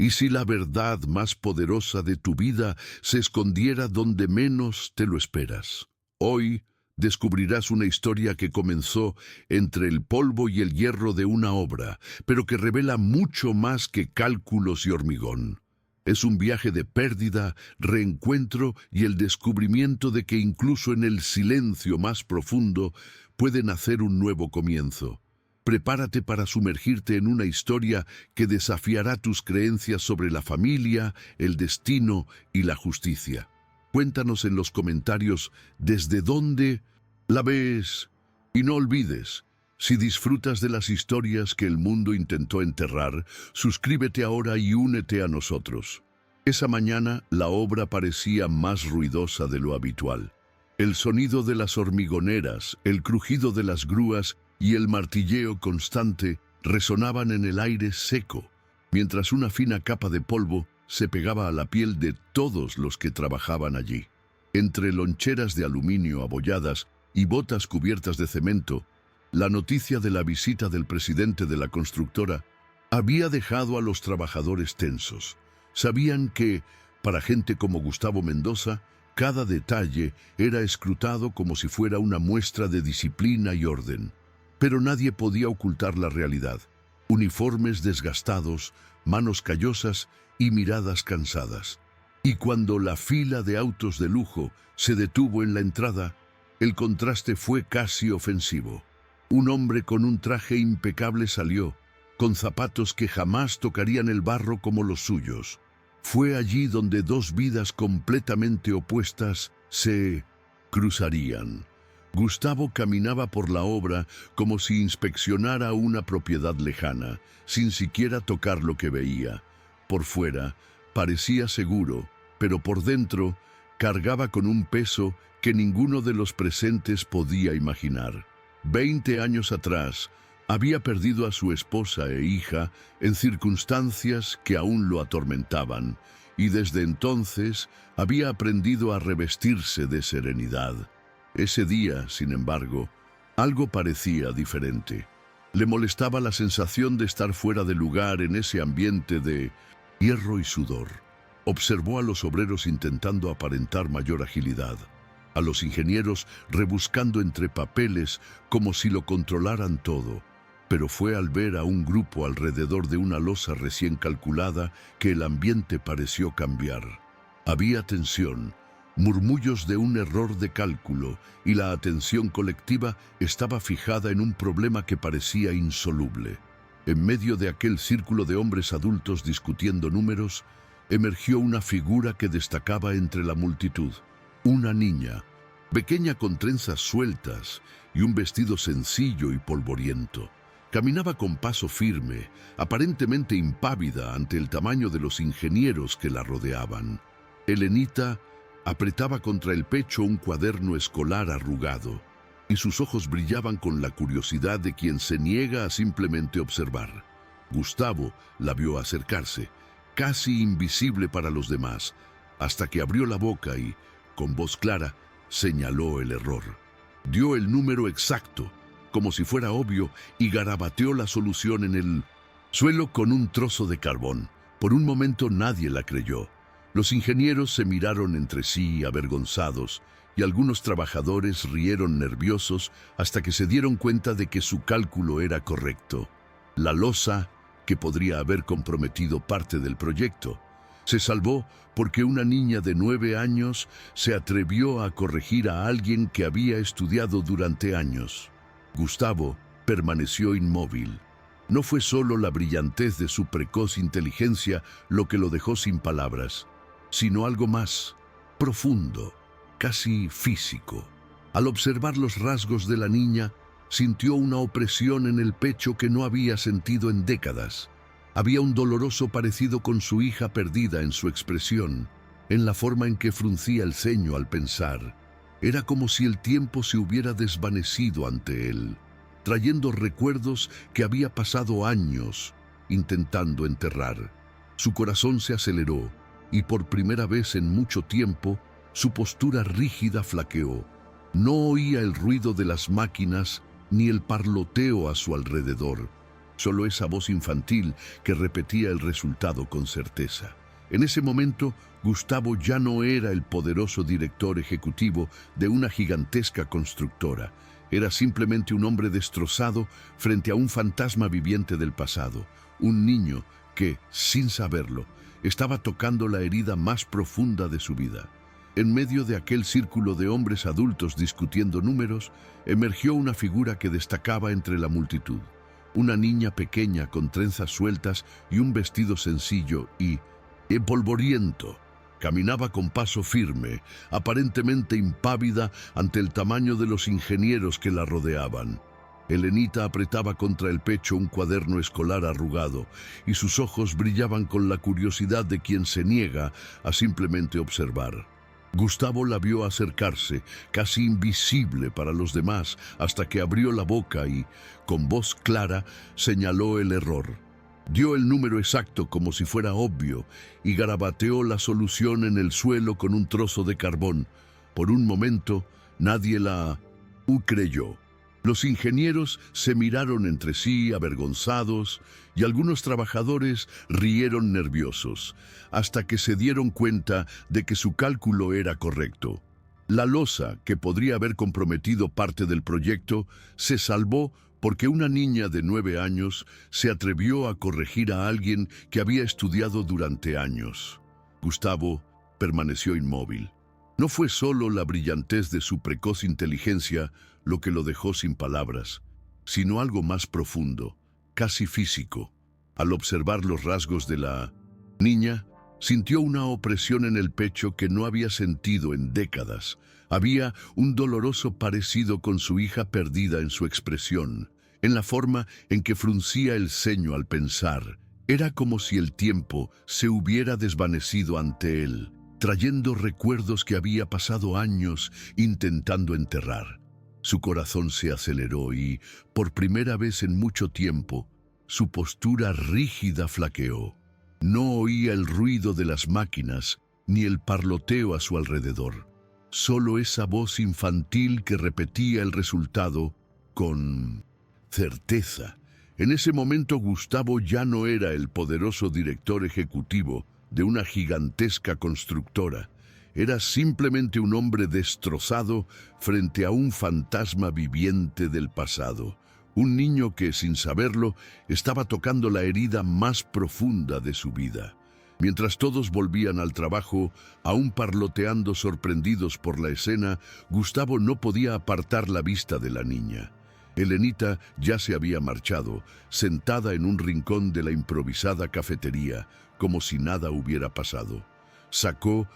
¿Y si la verdad más poderosa de tu vida se escondiera donde menos te lo esperas? Hoy descubrirás una historia que comenzó entre el polvo y el hierro de una obra, pero que revela mucho más que cálculos y hormigón. Es un viaje de pérdida, reencuentro y el descubrimiento de que incluso en el silencio más profundo puede nacer un nuevo comienzo. Prepárate para sumergirte en una historia que desafiará tus creencias sobre la familia, el destino y la justicia. Cuéntanos en los comentarios desde dónde la ves. Y no olvides, si disfrutas de las historias que el mundo intentó enterrar, suscríbete ahora y únete a nosotros. Esa mañana la obra parecía más ruidosa de lo habitual. El sonido de las hormigoneras, el crujido de las grúas y el martilleo constante resonaban en el aire seco, mientras una fina capa de polvo se pegaba a la piel de todos los que trabajaban allí. Entre loncheras de aluminio abolladas y botas cubiertas de cemento, la noticia de la visita del presidente de la constructora había dejado a los trabajadores tensos. Sabían que, para gente como Gustavo Mendoza, cada detalle era escrutado como si fuera una muestra de disciplina y orden. Pero nadie podía ocultar la realidad. Uniformes desgastados, manos callosas y miradas cansadas. Y cuando la fila de autos de lujo se detuvo en la entrada, el contraste fue casi ofensivo. Un hombre con un traje impecable salió, con zapatos que jamás tocarían el barro como los suyos. Fue allí donde dos vidas completamente opuestas se cruzarían. Gustavo caminaba por la obra como si inspeccionara una propiedad lejana, sin siquiera tocar lo que veía. Por fuera, parecía seguro, pero por dentro cargaba con un peso que ninguno de los presentes podía imaginar. 20 años atrás, había perdido a su esposa e hija en circunstancias que aún lo atormentaban, y desde entonces había aprendido a revestirse de serenidad. Ese día, sin embargo, algo parecía diferente. Le molestaba la sensación de estar fuera de lugar en ese ambiente de hierro y sudor. Observó a los obreros intentando aparentar mayor agilidad, a los ingenieros rebuscando entre papeles como si lo controlaran todo. Pero fue al ver a un grupo alrededor de una losa recién calculada que el ambiente pareció cambiar. Había tensión, murmullos de un error de cálculo, y la atención colectiva estaba fijada en un problema que parecía insoluble. En medio de aquel círculo de hombres adultos discutiendo números, emergió una figura que destacaba entre la multitud. Una niña, pequeña con trenzas sueltas y un vestido sencillo y polvoriento. Caminaba con paso firme, aparentemente impávida ante el tamaño de los ingenieros que la rodeaban. Helenita apretaba contra el pecho un cuaderno escolar arrugado, y sus ojos brillaban con la curiosidad de quien se niega a simplemente observar. Gustavo la vio acercarse, casi invisible para los demás, hasta que abrió la boca y, con voz clara, señaló el error. Dio el número exacto, como si fuera obvio, y garabateó la solución en el suelo con un trozo de carbón. Por un momento nadie la creyó. Los ingenieros se miraron entre sí avergonzados, y algunos trabajadores rieron nerviosos hasta que se dieron cuenta de que su cálculo era correcto. La losa, que podría haber comprometido parte del proyecto, se salvó porque una niña de 9 años se atrevió a corregir a alguien que había estudiado durante años. Gustavo permaneció inmóvil. No fue solo la brillantez de su precoz inteligencia lo que lo dejó sin palabras, sino algo más profundo, casi físico. Al observar los rasgos de la niña, sintió una opresión en el pecho que no había sentido en décadas. Había un doloroso parecido con su hija perdida en su expresión, en la forma en que fruncía el ceño al pensar. Era como si el tiempo se hubiera desvanecido ante él, trayendo recuerdos que había pasado años intentando enterrar. Su corazón se aceleró y por primera vez en mucho tiempo su postura rígida flaqueó. No oía el ruido de las máquinas ni el parloteo a su alrededor. solo esa voz infantil que repetía el resultado con certeza. En ese momento, Gustavo ya no era el poderoso director ejecutivo de una gigantesca constructora. Era simplemente un hombre destrozado frente a un fantasma viviente del pasado, un niño que, sin saberlo, estaba tocando la herida más profunda de su vida. En medio de aquel círculo de hombres adultos discutiendo números, emergió una figura que destacaba entre la multitud. Una niña pequeña con trenzas sueltas y un vestido sencillo y polvoriento. Caminaba con paso firme, aparentemente impávida ante el tamaño de los ingenieros que la rodeaban. Elenita apretaba contra el pecho un cuaderno escolar arrugado y sus ojos brillaban con la curiosidad de quien se niega a simplemente observar. Gustavo la vio acercarse, casi invisible para los demás, hasta que abrió la boca y, con voz clara, señaló el error. Dio el número exacto como si fuera obvio y garabateó la solución en el suelo con un trozo de carbón. Por un momento, nadie la creyó. Los ingenieros se miraron entre sí, avergonzados, y algunos trabajadores rieron nerviosos, hasta que se dieron cuenta de que su cálculo era correcto. La losa, que podría haber comprometido parte del proyecto, se salvó porque una niña de 9 años se atrevió a corregir a alguien que había estudiado durante años. Gustavo permaneció inmóvil. No fue solo la brillantez de su precoz inteligencia lo que lo dejó sin palabras, sino algo más profundo, casi físico. Al observar los rasgos de la niña, sintió una opresión en el pecho que no había sentido en décadas. Había un doloroso parecido con su hija perdida en su expresión, en la forma en que fruncía el ceño al pensar. Era como si el tiempo se hubiera desvanecido ante él, trayendo recuerdos que había pasado años intentando enterrar. Su corazón se aceleró y, por primera vez en mucho tiempo, su postura rígida flaqueó. No oía el ruido de las máquinas ni el parloteo a su alrededor. Solo esa voz infantil que repetía el resultado con certeza. En ese momento Gustavo ya no era el poderoso director ejecutivo de una gigantesca constructora. Era simplemente un hombre destrozado frente a un fantasma viviente del pasado. Un niño que, sin saberlo, estaba tocando la herida más profunda de su vida. Mientras todos volvían al trabajo, aún parloteando sorprendidos por la escena, Gustavo no podía apartar la vista de la niña. Elenita ya se había marchado, sentada en un rincón de la improvisada cafetería, como si nada hubiera pasado. Sacó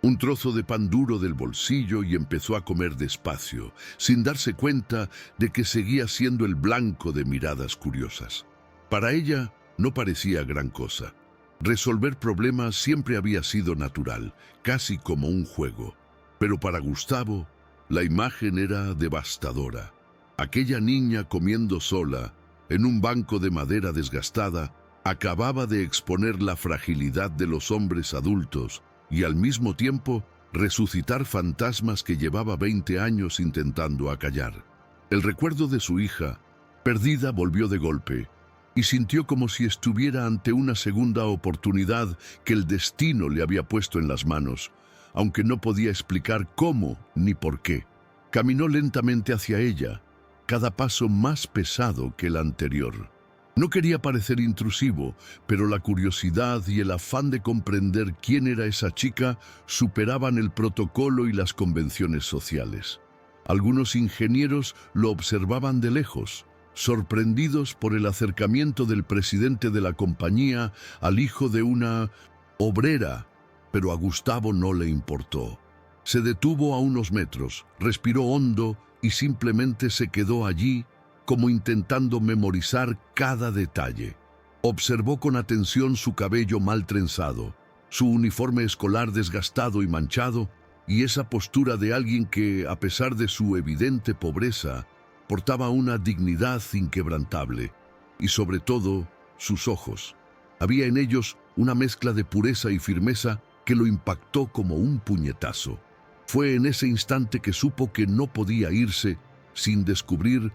un trozo de pan duro del bolsillo y empezó a comer despacio, sin darse cuenta de que seguía siendo el blanco de miradas curiosas. Para ella no parecía gran cosa. Resolver problemas siempre había sido natural, casi como un juego. Pero para Gustavo, la imagen era devastadora. Aquella niña comiendo sola, en un banco de madera desgastada, acababa de exponer la fragilidad de los hombres adultos y al mismo tiempo resucitar fantasmas que llevaba 20 años intentando acallar. El recuerdo de su hija, perdida, volvió de golpe, y sintió como si estuviera ante una segunda oportunidad que el destino le había puesto en las manos, aunque no podía explicar cómo ni por qué. Caminó lentamente hacia ella, cada paso más pesado que el anterior. No quería parecer intrusivo, pero la curiosidad y el afán de comprender quién era esa chica superaban el protocolo y las convenciones sociales. Algunos ingenieros lo observaban de lejos, sorprendidos por el acercamiento del presidente de la compañía al hijo de una obrera, pero a Gustavo no le importó. Se detuvo a unos metros, respiró hondo y simplemente se quedó allí, como intentando memorizar cada detalle. Observó con atención su cabello mal trenzado, su uniforme escolar desgastado y manchado, y esa postura de alguien que, a pesar de su evidente pobreza, portaba una dignidad inquebrantable. Y sobre todo, sus ojos. Había en ellos una mezcla de pureza y firmeza que lo impactó como un puñetazo. Fue en ese instante que supo que no podía irse sin descubrir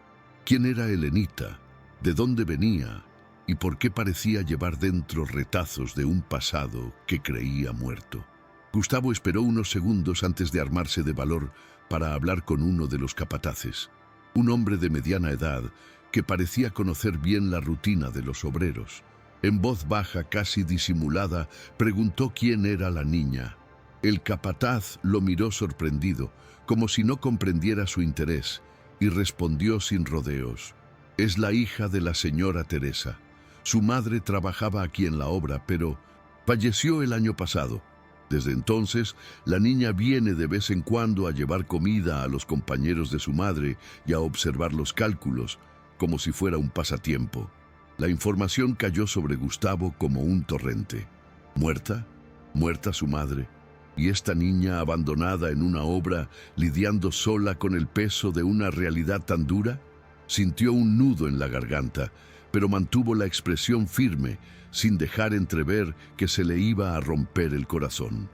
quién era Elenita, de dónde venía y por qué parecía llevar dentro retazos de un pasado que creía muerto. Gustavo esperó unos segundos antes de armarse de valor para hablar con uno de los capataces, un hombre de mediana edad que parecía conocer bien la rutina de los obreros. En voz baja, casi disimulada, preguntó quién era la niña. El capataz lo miró sorprendido, como si no comprendiera su interés, y respondió sin rodeos. Es la hija de la señora Teresa. Su madre trabajaba aquí en la obra, pero falleció el año pasado. Desde entonces, la niña viene de vez en cuando a llevar comida a los compañeros de su madre y a observar los cálculos, como si fuera un pasatiempo. La información cayó sobre Gustavo como un torrente. ¿Muerta? ¿Muerta su madre? ¿Y esta niña abandonada en una obra, lidiando sola con el peso de una realidad tan dura? Sintió un nudo en la garganta, pero mantuvo la expresión firme, sin dejar entrever que se le iba a romper el corazón.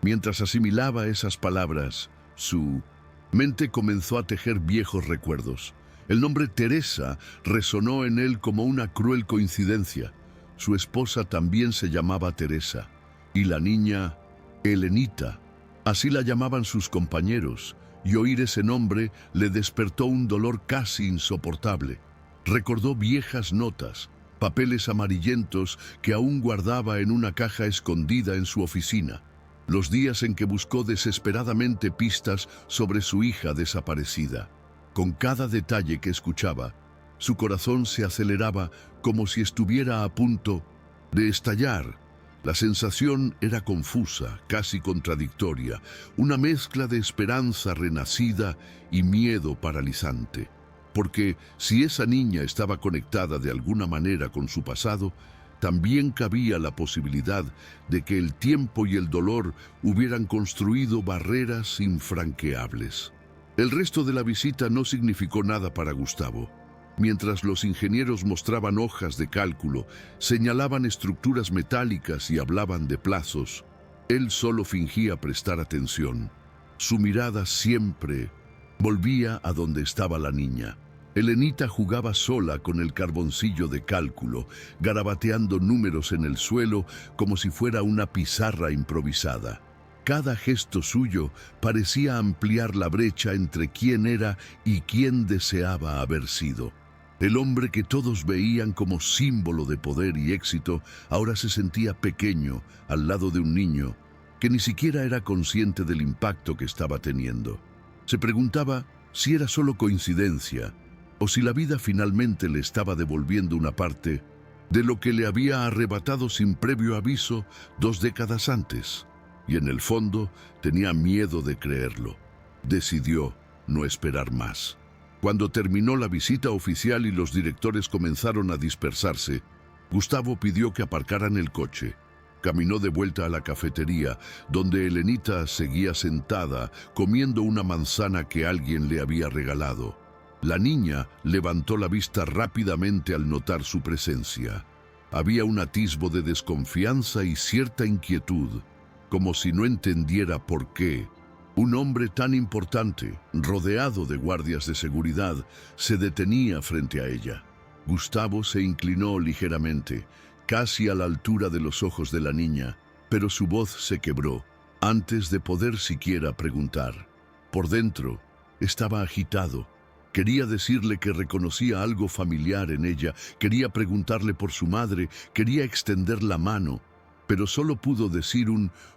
Mientras asimilaba esas palabras, su mente comenzó a tejer viejos recuerdos. El nombre Teresa resonó en él como una cruel coincidencia. Su esposa también se llamaba Teresa, y la niña, Helenita. Así la llamaban sus compañeros, y oír ese nombre le despertó un dolor casi insoportable. Recordó viejas notas, papeles amarillentos que aún guardaba en una caja escondida en su oficina, los días en que buscó desesperadamente pistas sobre su hija desaparecida. Con cada detalle que escuchaba, su corazón se aceleraba como si estuviera a punto de estallar. La sensación era confusa, casi contradictoria, una mezcla de esperanza renacida y miedo paralizante. Porque si esa niña estaba conectada de alguna manera con su pasado, también cabía la posibilidad de que el tiempo y el dolor hubieran construido barreras infranqueables. El resto de la visita no significó nada para Gustavo. Mientras los ingenieros mostraban hojas de cálculo, señalaban estructuras metálicas y hablaban de plazos, él solo fingía prestar atención. Su mirada siempre volvía a donde estaba la niña. Helenita jugaba sola con el carboncillo de cálculo, garabateando números en el suelo como si fuera una pizarra improvisada. Cada gesto suyo parecía ampliar la brecha entre quién era y quién deseaba haber sido. El hombre que todos veían como símbolo de poder y éxito ahora se sentía pequeño al lado de un niño que ni siquiera era consciente del impacto que estaba teniendo. Se preguntaba si era solo coincidencia o si la vida finalmente le estaba devolviendo una parte de lo que le había arrebatado sin previo aviso 2 décadas antes. Y en el fondo tenía miedo de creerlo. Decidió no esperar más. Cuando terminó la visita oficial y los directores comenzaron a dispersarse, Gustavo pidió que aparcaran el coche. Caminó de vuelta a la cafetería, donde Helenita seguía sentada, comiendo una manzana que alguien le había regalado. La niña levantó la vista rápidamente al notar su presencia. Había un atisbo de desconfianza y cierta inquietud, como si no entendiera por qué un hombre tan importante, rodeado de guardias de seguridad, se detenía frente a ella. Gustavo se inclinó ligeramente, casi a la altura de los ojos de la niña, pero su voz se quebró, antes de poder siquiera preguntar. Por dentro, estaba agitado. Quería decirle que reconocía algo familiar en ella, quería preguntarle por su madre, quería extender la mano, pero solo pudo decir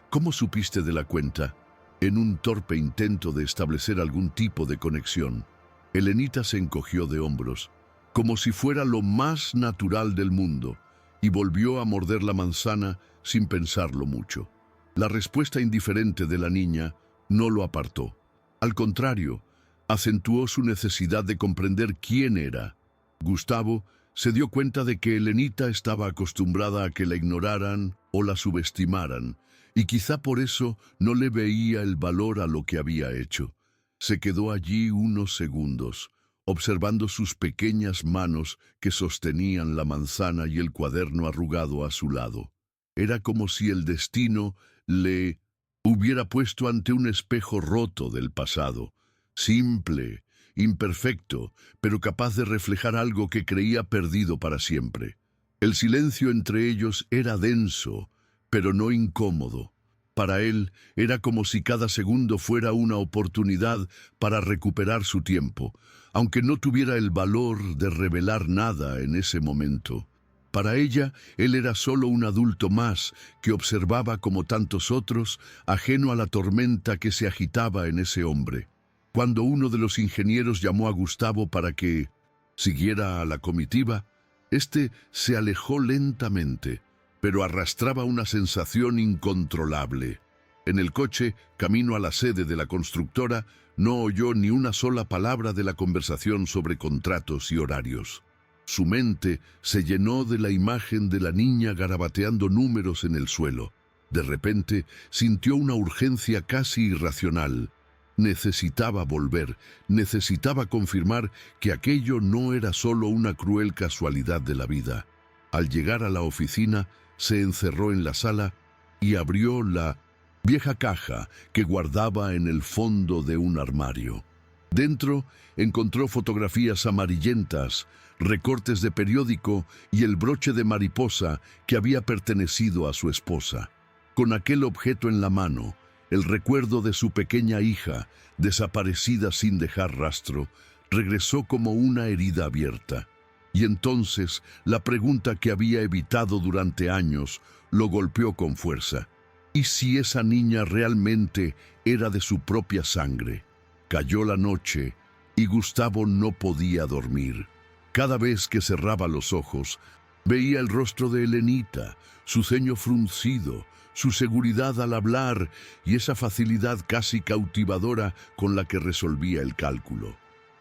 ¿cómo supiste de la cuenta?, en un torpe intento de establecer algún tipo de conexión. Helenita se encogió de hombros, como si fuera lo más natural del mundo, y volvió a morder la manzana sin pensarlo mucho. La respuesta indiferente de la niña no lo apartó. Al contrario, acentuó su necesidad de comprender quién era. Gustavo se dio cuenta de que Helenita estaba acostumbrada a que la ignoraran o la subestimaran, y quizá por eso no le veía el valor a lo que había hecho. Se quedó allí unos segundos, observando sus pequeñas manos que sostenían la manzana y el cuaderno arrugado a su lado. Era como si el destino le hubiera puesto ante un espejo roto del pasado, simple, imperfecto, pero capaz de reflejar algo que creía perdido para siempre. El silencio entre ellos era denso, pero no incómodo. Para él era como si cada segundo fuera una oportunidad para recuperar su tiempo, aunque no tuviera el valor de revelar nada en ese momento. Para ella, él era solo un adulto más que observaba como tantos otros, ajeno a la tormenta que se agitaba en ese hombre. Cuando uno de los ingenieros llamó a Gustavo para que siguiera a la comitiva, éste se alejó lentamente, pero arrastraba una sensación incontrolable. En el coche, camino a la sede de la constructora, no oyó ni una sola palabra de la conversación sobre contratos y horarios. Su mente se llenó de la imagen de la niña garabateando números en el suelo. De repente, sintió una urgencia casi irracional. Necesitaba volver, necesitaba confirmar que aquello no era solo una cruel casualidad de la vida. Al llegar a la oficina, se encerró en la sala y abrió la vieja caja que guardaba en el fondo de un armario. Dentro encontró fotografías amarillentas, recortes de periódico y el broche de mariposa que había pertenecido a su esposa. Con aquel objeto en la mano, el recuerdo de su pequeña hija, desaparecida sin dejar rastro, regresó como una herida abierta. Y entonces la pregunta que había evitado durante años lo golpeó con fuerza. ¿Y si esa niña realmente era de su propia sangre? Cayó la noche y Gustavo no podía dormir. Cada vez que cerraba los ojos, veía el rostro de Elenita, su ceño fruncido, su seguridad al hablar y esa facilidad casi cautivadora con la que resolvía el cálculo.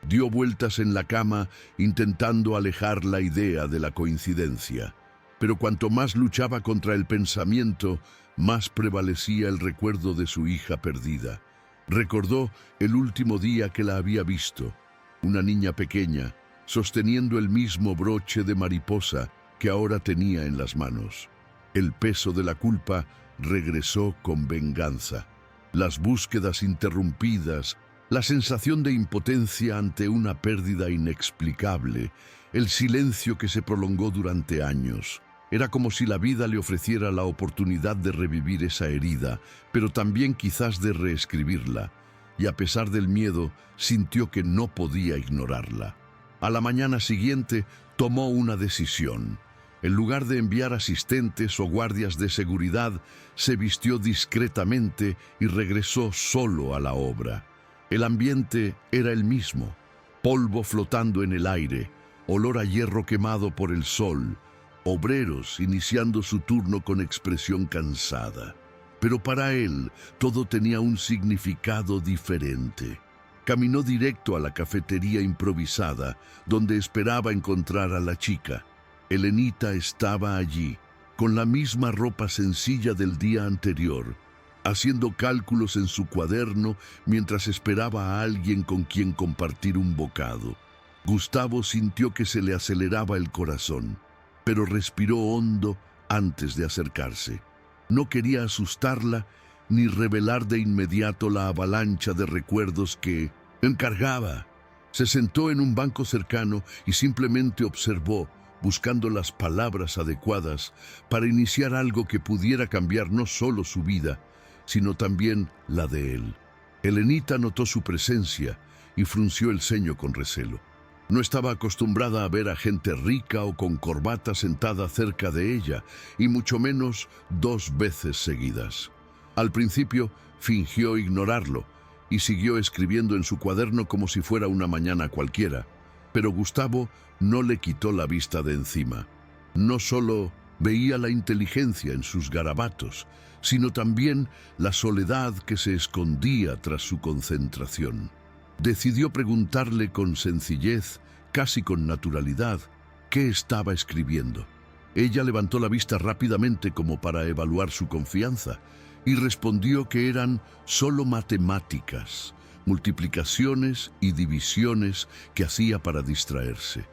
Dio vueltas en la cama intentando alejar la idea de la coincidencia. Pero cuanto más luchaba contra el pensamiento, más prevalecía el recuerdo de su hija perdida. Recordó el último día que la había visto, una niña pequeña, sosteniendo el mismo broche de mariposa que ahora tenía en las manos. El peso de la culpa regresó con venganza. Las búsquedas interrumpidas, la sensación de impotencia ante una pérdida inexplicable, el silencio que se prolongó durante años. Era como si la vida le ofreciera la oportunidad de revivir esa herida, pero también quizás de reescribirla, y a pesar del miedo, sintió que no podía ignorarla. A la mañana siguiente, tomó una decisión. En lugar de enviar asistentes o guardias de seguridad, se vistió discretamente y regresó solo a la obra. El ambiente era el mismo: polvo flotando en el aire, olor a hierro quemado por el sol, obreros iniciando su turno con expresión cansada. Pero para él todo tenía un significado diferente. Caminó directo a la cafetería improvisada, donde esperaba encontrar a la chica. Elenita estaba allí, con la misma ropa sencilla del día anterior, haciendo cálculos en su cuaderno mientras esperaba a alguien con quien compartir un bocado. Gustavo sintió que se le aceleraba el corazón, pero respiró hondo antes de acercarse. No quería asustarla ni revelar de inmediato la avalancha de recuerdos que encargaba. Se sentó en un banco cercano y simplemente observó, buscando las palabras adecuadas para iniciar algo que pudiera cambiar no solo su vida, sino también la de él. Elenita notó su presencia y frunció el ceño con recelo. No estaba acostumbrada a ver a gente rica o con corbata sentada cerca de ella, y mucho menos 2 veces seguidas. Al principio fingió ignorarlo y siguió escribiendo en su cuaderno como si fuera una mañana cualquiera, pero Gustavo no le quitó la vista de encima. No solo veía la inteligencia en sus garabatos, sino también la soledad que se escondía tras su concentración. Decidió preguntarle con sencillez, casi con naturalidad, qué estaba escribiendo. Ella levantó la vista rápidamente como para evaluar su confianza y respondió que eran solo matemáticas, multiplicaciones y divisiones que hacía para distraerse.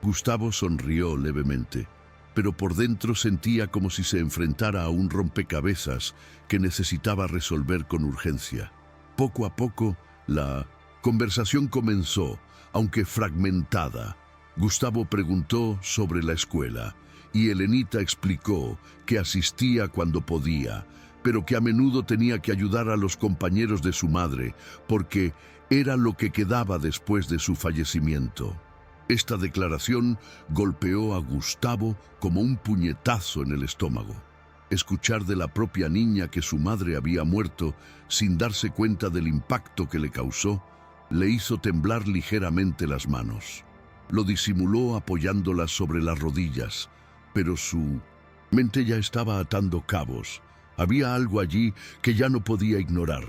Gustavo sonrió levemente, pero por dentro sentía como si se enfrentara a un rompecabezas que necesitaba resolver con urgencia. Poco a poco, la conversación comenzó, aunque fragmentada. Gustavo preguntó sobre la escuela y Elenita explicó que asistía cuando podía, pero que a menudo tenía que ayudar a los compañeros de su madre, porque era lo que quedaba después de su fallecimiento. Esta declaración golpeó a Gustavo como un puñetazo en el estómago. Escuchar de la propia niña que su madre había muerto sin darse cuenta del impacto que le causó, le hizo temblar ligeramente las manos. Lo disimuló apoyándolas sobre las rodillas, pero su mente ya estaba atando cabos. Había algo allí que ya no podía ignorar.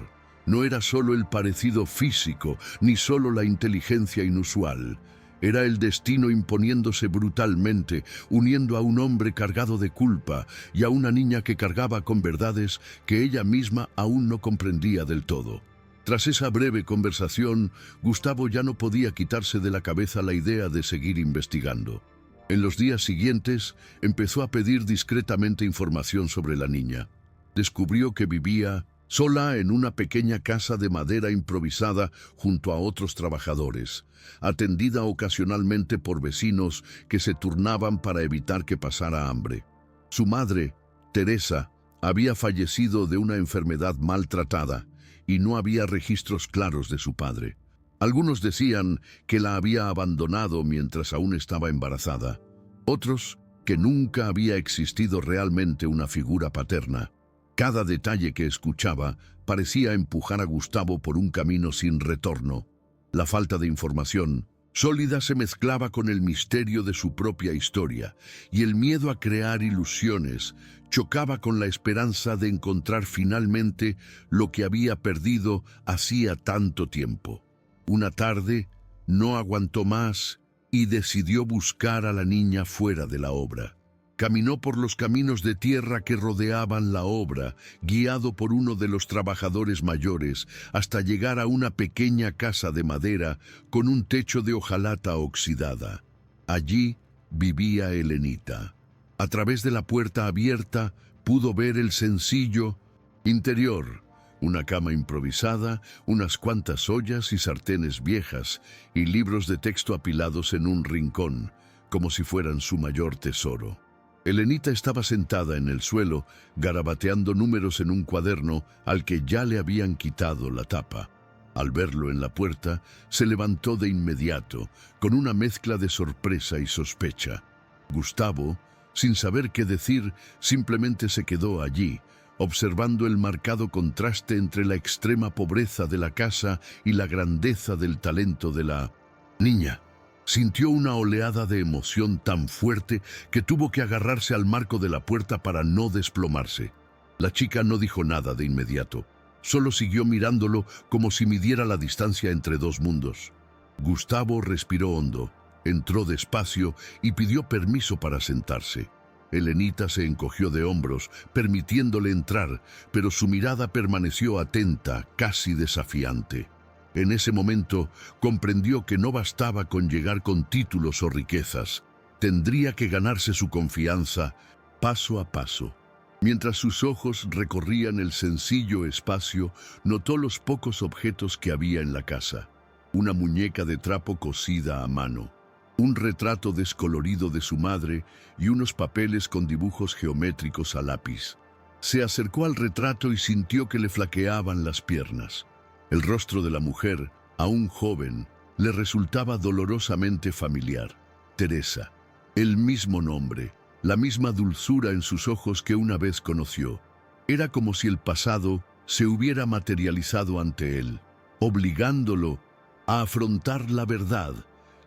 No era solo el parecido físico, ni solo la inteligencia inusual. Era el destino imponiéndose brutalmente, uniendo a un hombre cargado de culpa y a una niña que cargaba con verdades que ella misma aún no comprendía del todo. Tras esa breve conversación, Gustavo ya no podía quitarse de la cabeza la idea de seguir investigando. En los días siguientes, empezó a pedir discretamente información sobre la niña. Descubrió que vivía sola en una pequeña casa de madera improvisada junto a otros trabajadores, atendida ocasionalmente por vecinos que se turnaban para evitar que pasara hambre. Su madre, Teresa, había fallecido de una enfermedad maltratada y no había registros claros de su padre. Algunos decían que la había abandonado mientras aún estaba embarazada, otros que nunca había existido realmente una figura paterna. Cada detalle que escuchaba parecía empujar a Gustavo por un camino sin retorno. La falta de información sólida se mezclaba con el misterio de su propia historia, y el miedo a crear ilusiones chocaba con la esperanza de encontrar finalmente lo que había perdido hacía tanto tiempo. Una tarde no aguantó más y decidió buscar a la niña fuera de la obra. Caminó por los caminos de tierra que rodeaban la obra, guiado por uno de los trabajadores mayores, hasta llegar a una pequeña casa de madera con un techo de hojalata oxidada. Allí vivía Elenita. A través de la puerta abierta pudo ver el sencillo interior: una cama improvisada, unas cuantas ollas y sartenes viejas, y libros de texto apilados en un rincón, como si fueran su mayor tesoro. Elenita estaba sentada en el suelo, garabateando números en un cuaderno al que ya le habían quitado la tapa. Al verlo en la puerta, se levantó de inmediato, con una mezcla de sorpresa y sospecha. Gustavo, sin saber qué decir, simplemente se quedó allí, observando el marcado contraste entre la extrema pobreza de la casa y la grandeza del talento de la niña. Sintió una oleada de emoción tan fuerte que tuvo que agarrarse al marco de la puerta para no desplomarse. La chica no dijo nada de inmediato, solo siguió mirándolo como si midiera la distancia entre dos mundos. Gustavo respiró hondo, entró despacio y pidió permiso para sentarse. Elenita se encogió de hombros, permitiéndole entrar, pero su mirada permaneció atenta, casi desafiante. En ese momento comprendió que no bastaba con llegar con títulos o riquezas. Tendría que ganarse su confianza paso a paso. Mientras sus ojos recorrían el sencillo espacio, notó los pocos objetos que había en la casa. Una muñeca de trapo cosida a mano, un retrato descolorido de su madre y unos papeles con dibujos geométricos a lápiz. Se acercó al retrato y sintió que le flaqueaban las piernas. El rostro de la mujer, aún joven, le resultaba dolorosamente familiar. Teresa, el mismo nombre, la misma dulzura en sus ojos que una vez conoció. Era como si el pasado se hubiera materializado ante él, obligándolo a afrontar la verdad.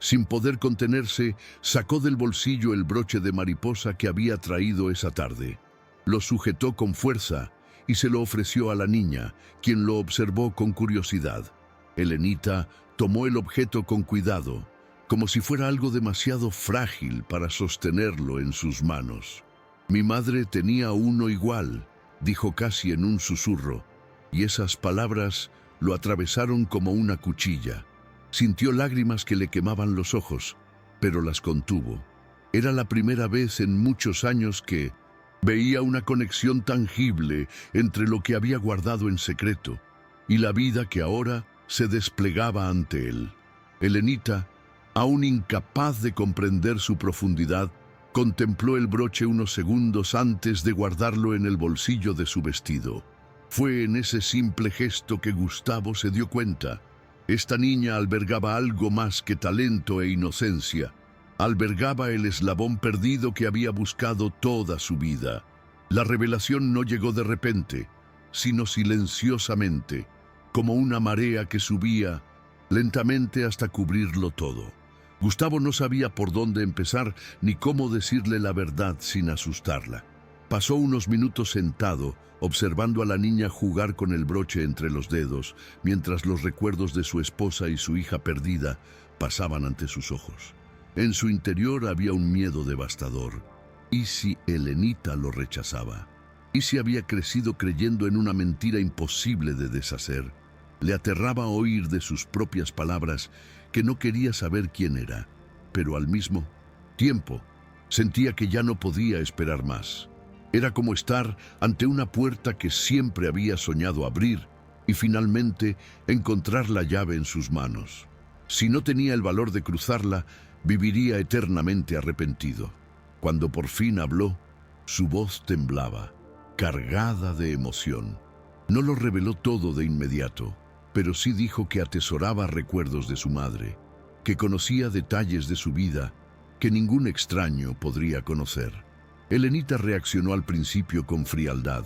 Sin poder contenerse, sacó del bolsillo el broche de mariposa que había traído esa tarde. Lo sujetó con fuerza y se lo ofreció a la niña, quien lo observó con curiosidad. Elenita tomó el objeto con cuidado, como si fuera algo demasiado frágil para sostenerlo en sus manos. «Mi madre tenía uno igual», dijo casi en un susurro, y esas palabras lo atravesaron como una cuchilla. Sintió lágrimas que le quemaban los ojos, pero las contuvo. Era la primera vez en muchos años que veía una conexión tangible entre lo que había guardado en secreto y la vida que ahora se desplegaba ante él. Elenita, aún incapaz de comprender su profundidad, Contempló el broche unos segundos antes de guardarlo en el bolsillo de su vestido. Fue en ese simple gesto que Gustavo se dio cuenta. Esta niña albergaba algo más que talento e inocencia. Albergaba el eslabón perdido que había buscado toda su vida. La revelación no llegó de repente, sino silenciosamente, como una marea que subía lentamente hasta cubrirlo todo. Gustavo no sabía por dónde empezar ni cómo decirle la verdad sin asustarla. Pasó unos minutos sentado, observando a la niña jugar con el broche entre los dedos, mientras los recuerdos de su esposa y su hija perdida pasaban ante sus ojos. En su interior había un miedo devastador. ¿Y si Elenita lo rechazaba? ¿Y si había crecido creyendo en una mentira imposible de deshacer? Le aterraba oír de sus propias palabras que no quería saber quién era, pero al mismo tiempo sentía que ya no podía esperar más. Era como estar ante una puerta que siempre había soñado abrir y finalmente encontrar la llave en sus manos. Si no tenía el valor de cruzarla, viviría eternamente arrepentido. Cuando por fin habló, su voz temblaba, cargada de emoción. No lo reveló todo de inmediato, pero sí dijo que atesoraba recuerdos de su madre, que conocía detalles de su vida que ningún extraño podría conocer. Elenita reaccionó al principio con frialdad,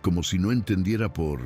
como si no entendiera por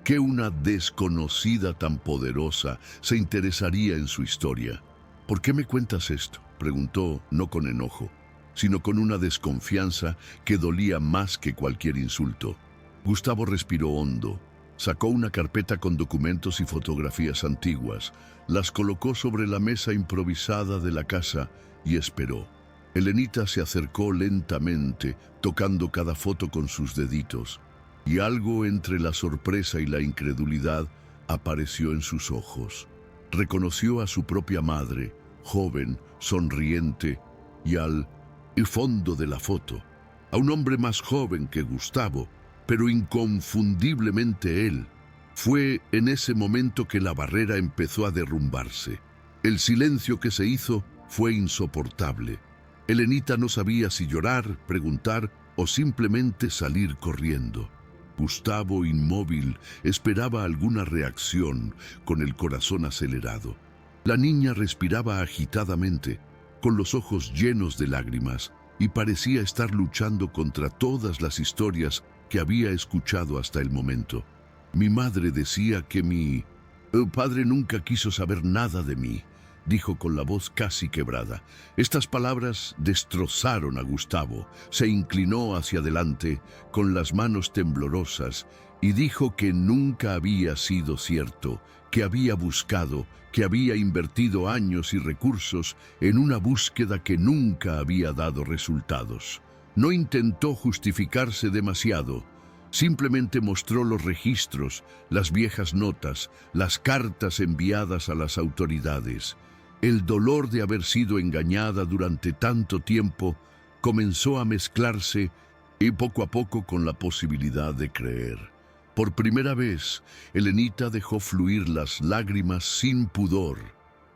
qué una desconocida tan poderosa se interesaría en su historia. ¿Por qué me cuentas esto?, preguntó, no con enojo, sino con una desconfianza que dolía más que cualquier insulto. Gustavo respiró hondo. Sacó una carpeta con documentos y fotografías antiguas, las colocó sobre la mesa improvisada de la casa y esperó. Elenita se acercó lentamente, tocando cada foto con sus deditos, y algo entre la sorpresa y la incredulidad apareció en sus ojos. Reconoció a su propia madre, joven, sonriente, y al fondo de la foto, a un hombre más joven que Gustavo, pero inconfundiblemente él. Fue en ese momento que la barrera empezó a derrumbarse. El silencio que se hizo fue insoportable. Elenita no sabía si llorar, preguntar o simplemente salir corriendo. Gustavo, inmóvil, esperaba alguna reacción, con el corazón acelerado. La niña respiraba agitadamente, con los ojos llenos de lágrimas, y parecía estar luchando contra todas las historias que había escuchado hasta el momento. Mi madre decía que mi padre nunca quiso saber nada de mí, dijo con la voz casi quebrada. Estas palabras destrozaron a Gustavo. Se inclinó hacia adelante, con las manos temblorosas, y dijo que nunca había sido cierto, que había buscado, que había invertido años y recursos en una búsqueda que nunca había dado resultados. No intentó justificarse demasiado. Simplemente mostró los registros, las viejas notas, las cartas enviadas a las autoridades. El dolor de haber sido engañada durante tanto tiempo comenzó a mezclarse y poco a poco con la posibilidad de creer. Por primera vez, Elenita dejó fluir las lágrimas sin pudor.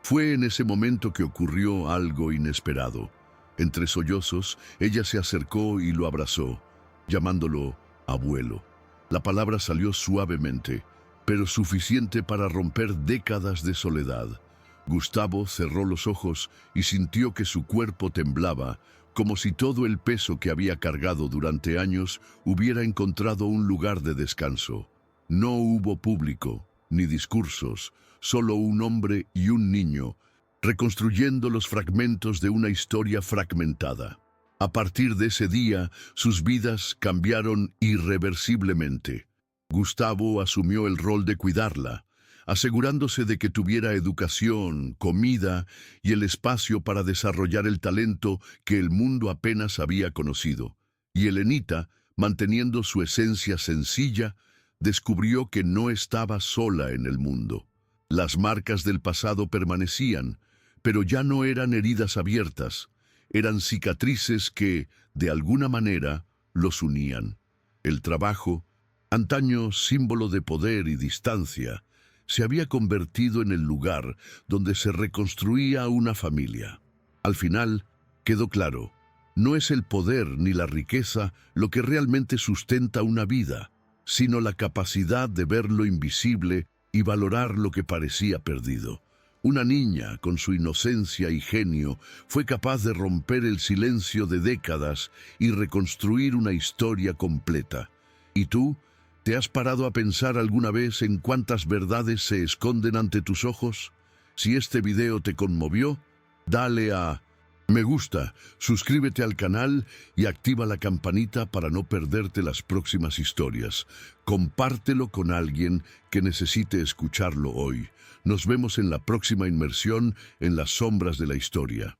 Fue en ese momento que ocurrió algo inesperado. Entre sollozos, ella se acercó y lo abrazó, llamándolo abuelo. La palabra salió suavemente, pero suficiente para romper décadas de soledad. Gustavo cerró los ojos y sintió que su cuerpo temblaba, como si todo el peso que había cargado durante años hubiera encontrado un lugar de descanso. No hubo público, ni discursos, solo un hombre y un niño, reconstruyendo los fragmentos de una historia fragmentada. A partir de ese día, sus vidas cambiaron irreversiblemente. Gustavo asumió el rol de cuidarla, asegurándose de que tuviera educación, comida y el espacio para desarrollar el talento que el mundo apenas había conocido. Y Elenita, manteniendo su esencia sencilla, descubrió que no estaba sola en el mundo. Las marcas del pasado permanecían, pero ya no eran heridas abiertas, eran cicatrices que, de alguna manera, los unían. El trabajo, antaño símbolo de poder y distancia, se había convertido en el lugar donde se reconstruía una familia. Al final, quedó claro, No es el poder ni la riqueza lo que realmente sustenta una vida, sino la capacidad de ver lo invisible y valorar lo que parecía perdido. Una niña, con su inocencia y genio, fue capaz de romper el silencio de décadas y reconstruir una historia completa. ¿Y tú? ¿Te has parado a pensar alguna vez en cuántas verdades se esconden ante tus ojos? Si este video te conmovió, dale a me gusta, suscríbete al canal y activa la campanita para no perderte las próximas historias. Compártelo con alguien que necesite escucharlo hoy. Nos vemos en la próxima inmersión en las sombras de la historia.